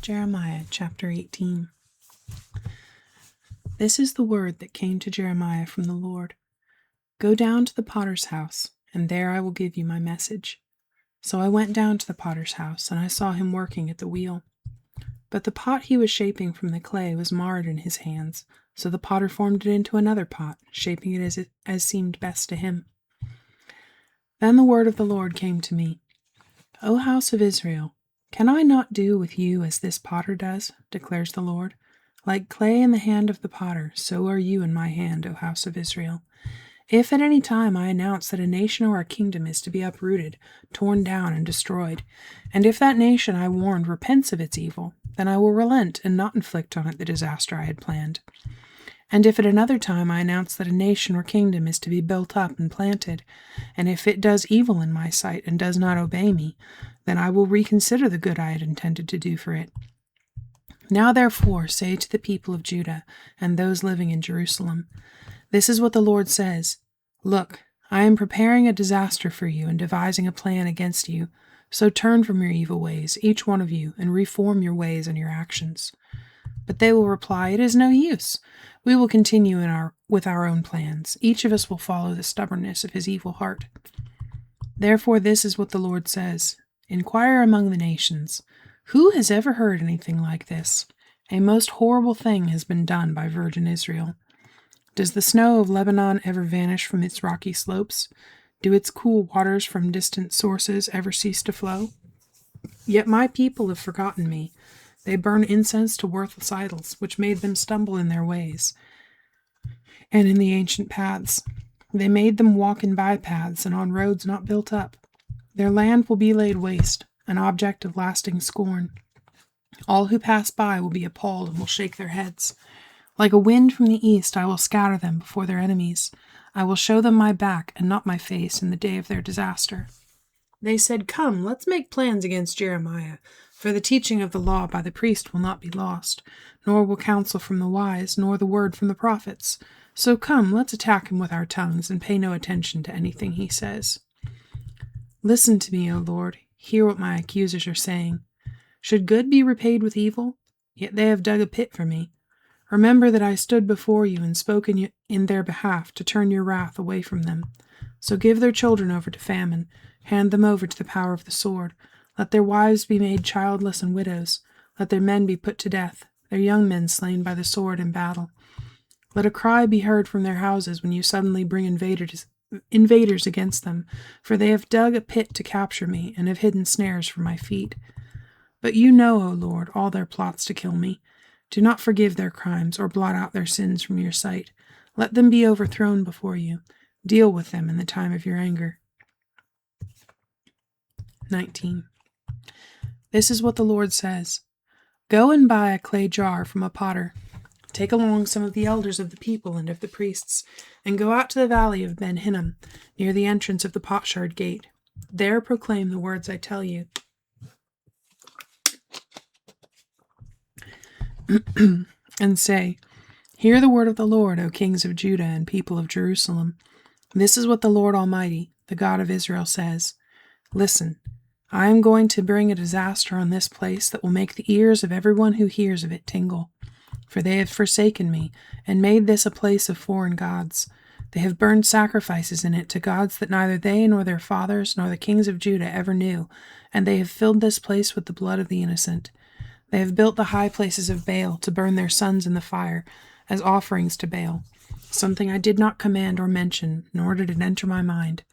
Jeremiah chapter 18. This is the word that came to Jeremiah from the Lord. Go down to the potter's house, and there I will give you my message. So I went down to the potter's house, and I saw him working at the wheel. But the pot he was shaping from the clay was marred in his hands, so the potter formed it into another pot, shaping it as seemed best to him. Then the word of the Lord came to me. O house of Israel, can I not do with you as this potter does, declares the Lord? Like clay in the hand of the potter, so are you in my hand, O house of Israel. If at any time I announce that a nation or a kingdom is to be uprooted, torn down, and destroyed, and if that nation I warned repents of its evil, then I will relent and not inflict on it the disaster I had planned. And if at another time I announce that a nation or kingdom is to be built up and planted, and if it does evil in my sight and does not obey me, then I will reconsider the good I had intended to do for it. Now therefore say to the people of Judah and those living in Jerusalem, this is what the Lord says, Look, I am preparing a disaster for you and devising a plan against you, so turn from your evil ways, each one of you, and reform your ways and your actions. But they will reply, It is no use. We will continue with our own plans. Each of us will follow the stubbornness of his evil heart. Therefore this is what the Lord says, Inquire among the nations. Who has ever heard anything like this? A most horrible thing has been done by virgin Israel. Does the snow of Lebanon ever vanish from its rocky slopes? Do its cool waters from distant sources ever cease to flow? Yet my people have forgotten me. They burn incense to worthless idols, which made them stumble in their ways and in the ancient paths. They made them walk in bypaths and on roads not built up. Their land will be laid waste, an object of lasting scorn. All who pass by will be appalled and will shake their heads. Like a wind from the east, I will scatter them before their enemies. I will show them my back and not my face in the day of their disaster. They said, Come, let's make plans against Jeremiah, for the teaching of the law by the priest will not be lost, nor will counsel from the wise, nor the word from the prophets. So come, let's attack him with our tongues and pay no attention to anything he says. Listen to me, O Lord. Hear what my accusers are saying. Should good be repaid with evil? Yet they have dug a pit for me. Remember that I stood before you and spoke in their behalf to turn your wrath away from them. So give their children over to famine, hand them over to the power of the sword. Let their wives be made childless and widows. Let their men be put to death, their young men slain by the sword in battle. Let a cry be heard from their houses when you suddenly bring invaders against them, for they have dug a pit to capture me and have hidden snares for my feet. But you know, O Lord, all their plots to kill me. Do not forgive their crimes or blot out their sins from your sight. Let them be overthrown before you. Deal with them in the time of your anger. 19. This is what the Lord says. Go and buy a clay jar from a potter. Take along some of the elders of the people and of the priests, and go out to the valley of Ben Hinnom, near the entrance of the potsherd gate. There proclaim the words I tell you. And say, Hear the word of the Lord, O kings of Judah and people of Jerusalem. This is what the Lord Almighty, the God of Israel, says. Listen, I am going to bring a disaster on this place that will make the ears of everyone who hears of it tingle. For they have forsaken me, and made this a place of foreign gods. They have burned sacrifices in it to gods that neither they nor their fathers nor the kings of Judah ever knew, and they have filled this place with the blood of the innocent. They have built the high places of Baal to burn their sons in the fire, as offerings to Baal, something I did not command or mention, nor did it enter my mind.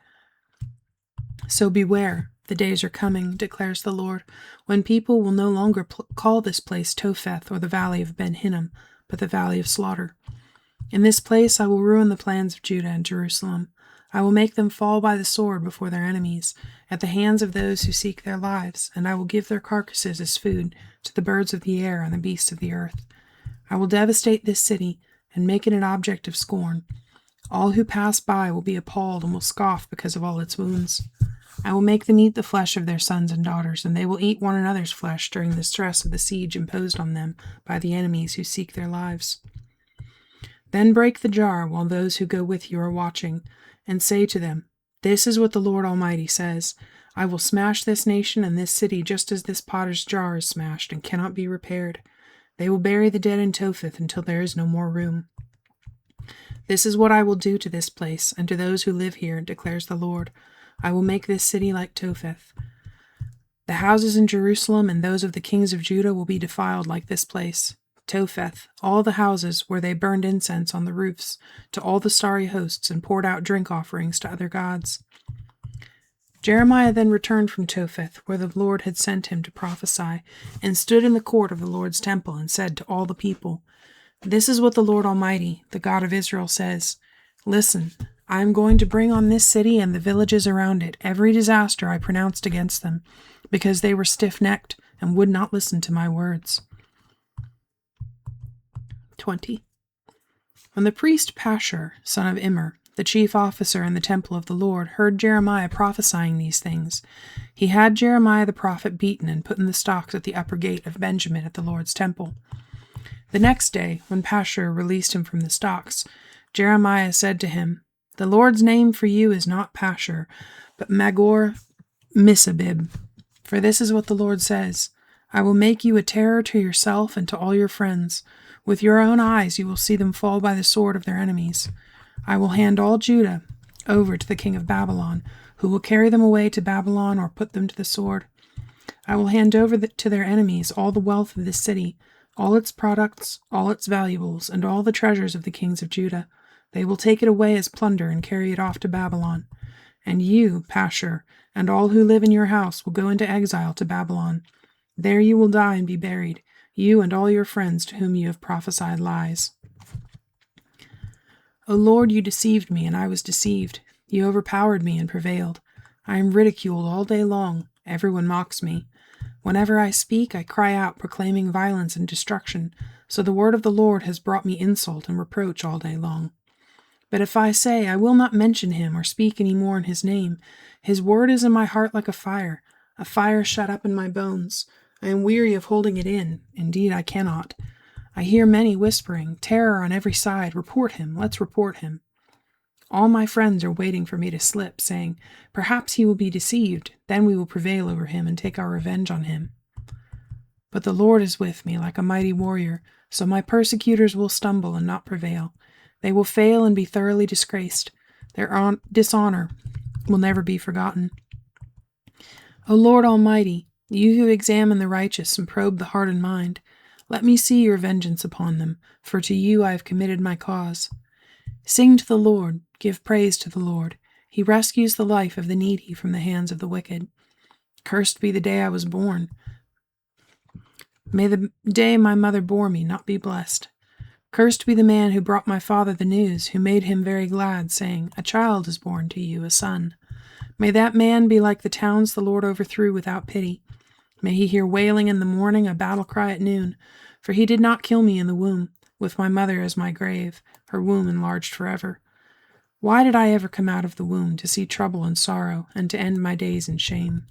So beware, the days are coming, declares the Lord, when people will no longer call this place Topheth or the valley of Ben Hinnom, but the valley of slaughter. In this place I will ruin the plans of Judah and Jerusalem. I will make them fall by the sword before their enemies, at the hands of those who seek their lives, and I will give their carcasses as food to the birds of the air and the beasts of the earth. I will devastate this city and make it an object of scorn. All who pass by will be appalled and will scoff because of all its wounds. I will make them eat the flesh of their sons and daughters, and they will eat one another's flesh during the stress of the siege imposed on them by the enemies who seek their lives. Then break the jar while those who go with you are watching, and say to them, This is what the Lord Almighty says. I will smash this nation and this city just as this potter's jar is smashed and cannot be repaired. They will bury the dead in Topheth until there is no more room. This is what I will do to this place and to those who live here, declares the Lord. I will make this city like Topheth. The houses in Jerusalem and those of the kings of Judah will be defiled like this place. Topheth, all the houses where they burned incense on the roofs to all the starry hosts and poured out drink offerings to other gods. Jeremiah then returned from Topheth, where the Lord had sent him to prophesy, and stood in the court of the Lord's temple and said to all the people, This is what the Lord Almighty, the God of Israel, says. Listen, I am going to bring on this city and the villages around it every disaster I pronounced against them, because they were stiff-necked and would not listen to my words. 20. When the priest Pashur, son of Immer, the chief officer in the temple of the Lord, heard Jeremiah prophesying these things, he had Jeremiah the prophet beaten and put in the stocks at the upper gate of Benjamin at the Lord's temple. The next day, when Pashur released him from the stocks, Jeremiah said to him, The Lord's name for you is not Pashur, but Magor-Missabib. For this is what the Lord says, I will make you a terror to yourself and to all your friends. With your own eyes you will see them fall by the sword of their enemies. I will hand all Judah over to the king of Babylon, who will carry them away to Babylon or put them to the sword. I will hand over to their enemies all the wealth of this city, all its products, all its valuables, and all the treasures of the kings of Judah. They will take it away as plunder and carry it off to Babylon. And you, Pashur, and all who live in your house will go into exile to Babylon. There you will die and be buried, you and all your friends to whom you have prophesied lies. O Lord, you deceived me, and I was deceived. You overpowered me and prevailed. I am ridiculed all day long. Everyone mocks me. Whenever I speak, I cry out, proclaiming violence and destruction. So the word of the Lord has brought me insult and reproach all day long. But if I say, I will not mention him or speak any more in his name, his word is in my heart like a fire shut up in my bones. I am weary of holding it in. Indeed, I cannot. I hear many whispering, terror on every side, report him, let's report him. All my friends are waiting for me to slip, saying, Perhaps he will be deceived, then we will prevail over him and take our revenge on him. But the Lord is with me like a mighty warrior, so my persecutors will stumble and not prevail. They will fail and be thoroughly disgraced. Their dishonor will never be forgotten. O Lord Almighty, you who examine the righteous and probe the heart and mind, let me see your vengeance upon them, for to you I have committed my cause. Sing to the Lord, give praise to the Lord. He rescues the life of the needy from the hands of the wicked. Cursed be the day I was born. May the day my mother bore me not be blessed. Cursed be the man who brought my father the news, who made him very glad, saying, A child is born to you, a son. May that man be like the towns the Lord overthrew without pity. May he hear wailing in the morning, a battle cry at noon. For he did not kill me in the womb, with my mother as my grave, her womb enlarged forever. Why did I ever come out of the womb to see trouble and sorrow, and to end my days in shame?